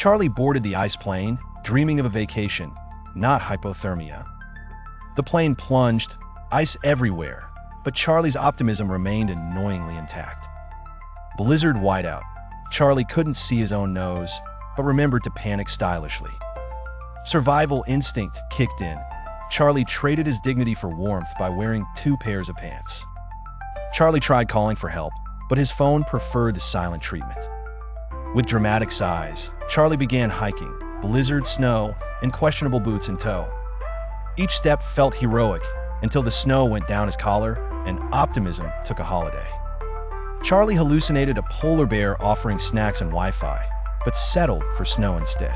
Charlie boarded the ice plane, dreaming of a vacation, not hypothermia. The plane plunged, ice everywhere, but Charlie's optimism remained annoyingly intact. Blizzard whiteout. Charlie couldn't see his own nose, but remembered to panic stylishly. Survival instinct kicked in. Charlie traded his dignity for warmth by wearing 2 pairs of pants. Charlie tried calling for help, but his phone preferred the silent treatment. With dramatic sighs, Charlie began hiking, blizzard, snow, and questionable boots in tow. Each step felt heroic until the snow went down his collar and optimism took a holiday. Charlie hallucinated a polar bear offering snacks and Wi-Fi, but settled for snow instead.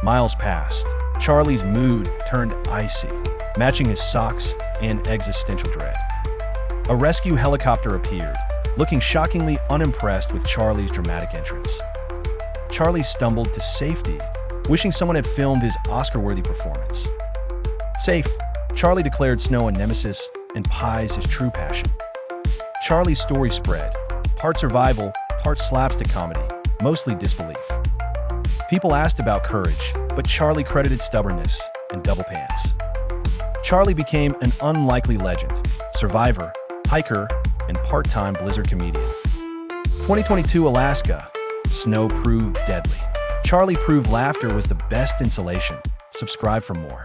Miles passed. Charlie's mood turned icy, matching his socks and existential dread. A rescue helicopter appeared, looking shockingly unimpressed with Charlie's dramatic entrance. Charlie stumbled to safety, wishing someone had filmed his Oscar-worthy performance. Safe, Charlie declared snow a nemesis and pies his true passion. Charlie's story spread, part survival, part slapstick comedy, mostly disbelief. People asked about courage, but Charlie credited stubbornness and double pants. Charlie became an unlikely legend, survivor, hiker, and part-time blizzard comedian. 2022 Alaska. Snow proved deadly. Charlie proved laughter was the best insulation. Subscribe for more.